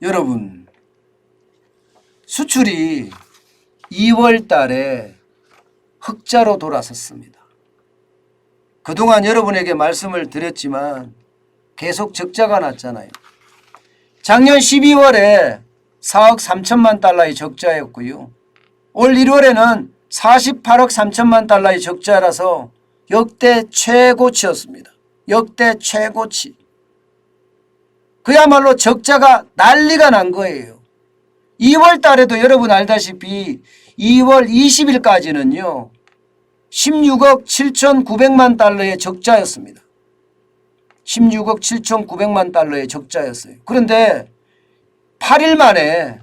여러분, 수출이 2월 달에 흑자로 돌아섰습니다. 그동안 여러분에게 말씀을 드렸지만 계속 적자가 났잖아요. 작년 12월에 4억 3천만 달러의 적자였고요. 올 1월에는 48억 3천만 달러의 적자라서 역대 최고치였습니다. 역대 최고치. 그야말로 적자가 난리가 난 거예요. 2월 달에도 여러분 알다시피 2월 20일까지는요. 16억 7,900만 달러의 적자였습니다. 16억 7,900만 달러의 적자였어요. 그런데 8일 만에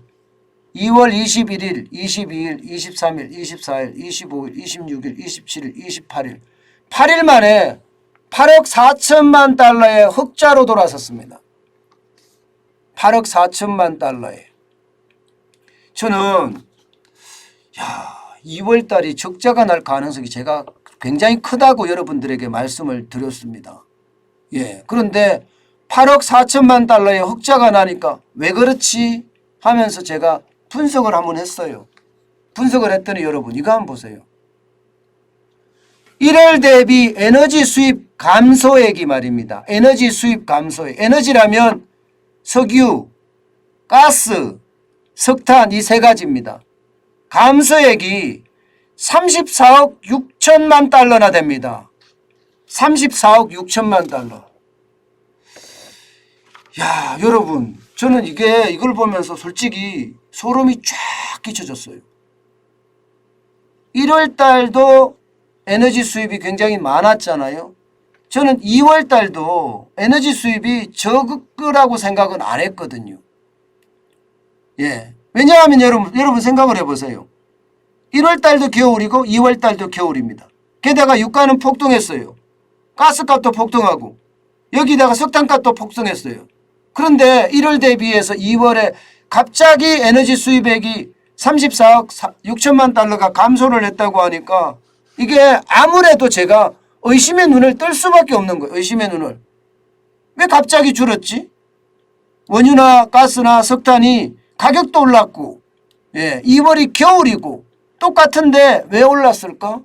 2월 21일, 22일, 23일, 24일, 25일, 26일, 27일, 28일 8일 만에 8억 4천만 달러의 흑자로 돌아섰습니다. 8억 4천만 달러에. 저는 2월 달이 적자가 날 가능성이 제가 굉장히 크다고 여러분들에게 말씀을 드렸습니다. 그런데 8억 4천만 달러의 흑자가 나니까 왜 그렇지 하면서 제가 분석을 한번 했어요. 분석을 했더니 여러분 이거 한번 보세요. 1월 대비 에너지 수입 감소액이 말입니다. 에너지 수입 감소액. 에너지라면 석유, 가스, 석탄 이 세 가지입니다. 감소액이 34억 6천만 달러나 됩니다. 34억 6천만 달러. 여러분 저는 이걸 보면서 솔직히 소름이 쫙 끼쳐졌어요. 1월 달도 에너지 수입이 굉장히 많았잖아요. 저는 2월 달도 에너지 수입이 적을 거라고 생각은 안 했거든요. 왜냐하면 여러분 생각을 해보세요. 1월 달도 겨울이고 2월 달도 겨울입니다. 게다가 유가는 폭등했어요. 가스값도 폭등하고 여기다가 석탄값도 폭등했어요. 그런데 1월 대비해서 2월에 갑자기 에너지 수입액이 34억 6천만 달러가 감소를 했다고 하니까 이게 아무래도 제가 의심의 눈을 뜰 수밖에 없는 거예요. 의심의 눈을. 왜 갑자기 줄었지? 원유나 가스나 석탄이 가격도 올랐고 2월이 겨울이고 똑같은데 왜 올랐을까?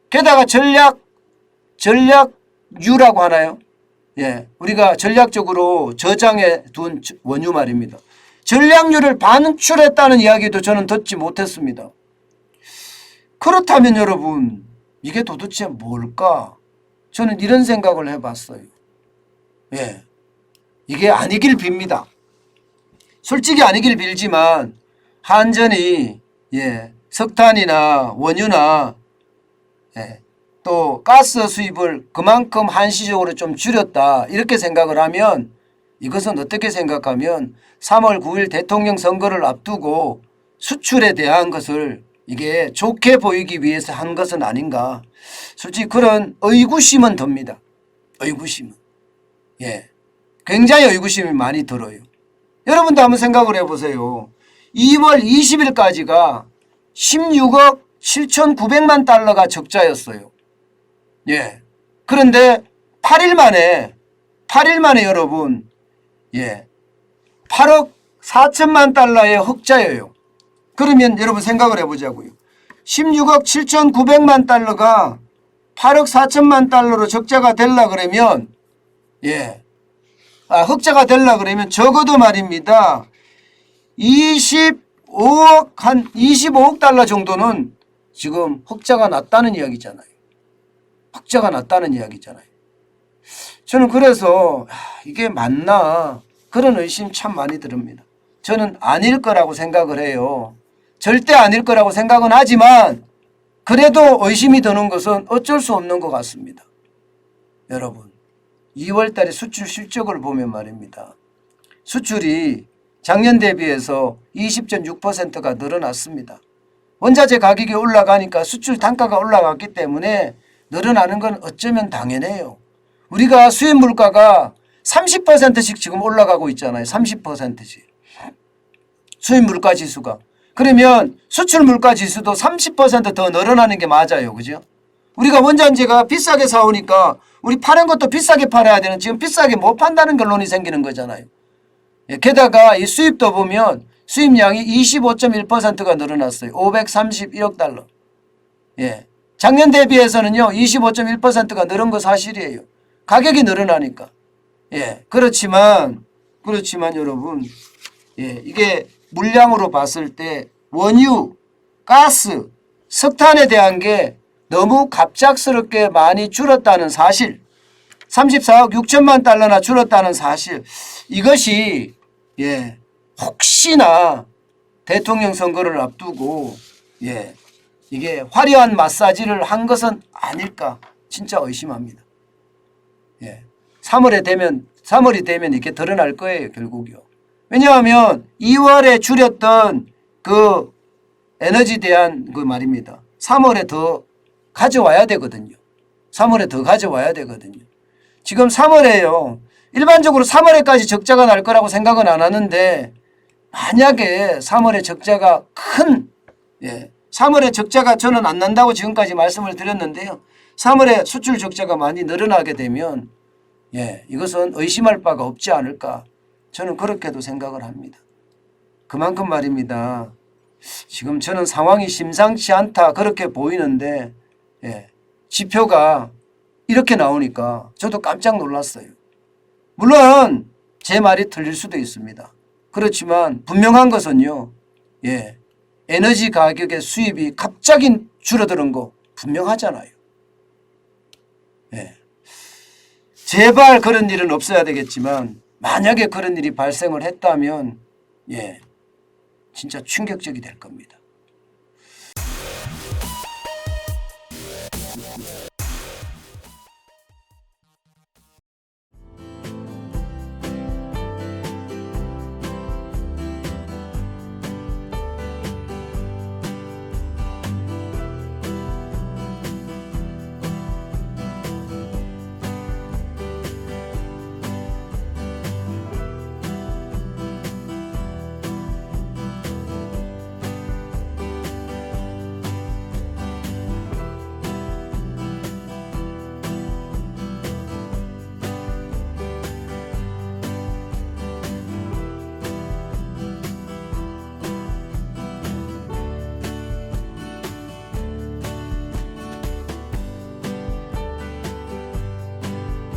게다가 전략유라고 하나요? 우리가 전략적으로 저장해 둔 원유 말입니다. 전략유를 반출했다는 이야기도 저는 듣지 못했습니다. 그렇다면 여러분 이게 도대체 뭘까? 저는 이런 생각을 해봤어요. 이게 아니길 빕니다. 솔직히 아니길 빌지만 한전이 석탄이나 원유나 또 가스 수입을 그만큼 한시적으로 좀 줄였다 이렇게 생각을 하면 이것은 어떻게 생각하면 3월 9일 대통령 선거를 앞두고 수출에 대한 것을 이게 좋게 보이기 위해서 한 것은 아닌가. 솔직히 그런 의구심은 듭니다. 의구심은. 굉장히 의구심이 많이 들어요. 여러분도 한번 생각을 해보세요. 2월 20일까지가 16억 7,900만 달러가 적자였어요. 그런데 8일 만에 여러분 8억 4천만 달러의 흑자예요. 그러면 여러분 생각을 해보자고요. 16억 7,900만 달러가 8억 4천만 달러로 적자가 되려 그러면 흑자가 되려 그러면 적어도 말입니다. 25억 달러 정도는 지금 흑자가 났다는 이야기잖아요. 흑자가 났다는 이야기잖아요. 저는 그래서 이게 맞나 그런 의심 참 많이 듭니다. 저는 아닐 거라고 생각을 해요. 절대 아닐 거라고 생각은 하지만 그래도 의심이 드는 것은 어쩔 수 없는 것 같습니다. 여러분 2월 달에 수출 실적을 보면 말입니다. 수출이 작년 대비해서 20.6%가 늘어났습니다. 원자재 가격이 올라가니까 수출 단가가 올라갔기 때문에 늘어나는 건 어쩌면 당연해요. 우리가 수입 물가가 30%씩 지금 올라가고 있잖아요. 30%씩. 수입 물가 지수가. 그러면 수출 물가 지수도 30% 더 늘어나는 게 맞아요. 그죠? 우리가 원자재가 비싸게 사오니까 우리 파는 것도 비싸게 팔아야 되는 지금 비싸게 못 판다는 결론이 생기는 거잖아요. 예, 게다가 이 수입도 보면 수입량이 25.1%가 늘어났어요. 531억 달러. 예. 작년 대비해서는요, 25.1%가 늘은 거 사실이에요. 가격이 늘어나니까. 예. 그렇지만 여러분, 예. 이게 물량으로 봤을 때 원유, 가스, 석탄에 대한 게 너무 갑작스럽게 많이 줄었다는 사실, 34억 6천만 달러나 줄었다는 사실, 이것이 예, 혹시나 대통령 선거를 앞두고 예, 이게 화려한 마사지를 한 것은 아닐까 진짜 의심합니다. 예, 3월이 되면 이렇게 드러날 거예요, 결국요. 왜냐하면 2월에 줄였던 그 에너지 대한 그 말입니다. 3월에 더 가져와야 되거든요. 3월에 더 가져와야 되거든요. 지금 3월에요. 일반적으로 3월에까지 적자가 날 거라고 생각은 안 하는데 만약에 3월에 적자가 3월에 적자가 저는 안 난다고 지금까지 말씀을 드렸는데요. 3월에 수출 적자가 많이 늘어나게 되면 이것은 의심할 바가 없지 않을까. 저는 그렇게도 생각을 합니다. 그만큼 말입니다. 지금 저는 상황이 심상치 않다 그렇게 보이는데 지표가 이렇게 나오니까 저도 깜짝 놀랐어요. 물론 제 말이 틀릴 수도 있습니다. 그렇지만 분명한 것은요. 에너지 가격의 수입이 갑자기 줄어드는 거 분명하잖아요. 제발 그런 일은 없어야 되겠지만 만약에 그런 일이 발생을 했다면 진짜 충격적이 될 겁니다.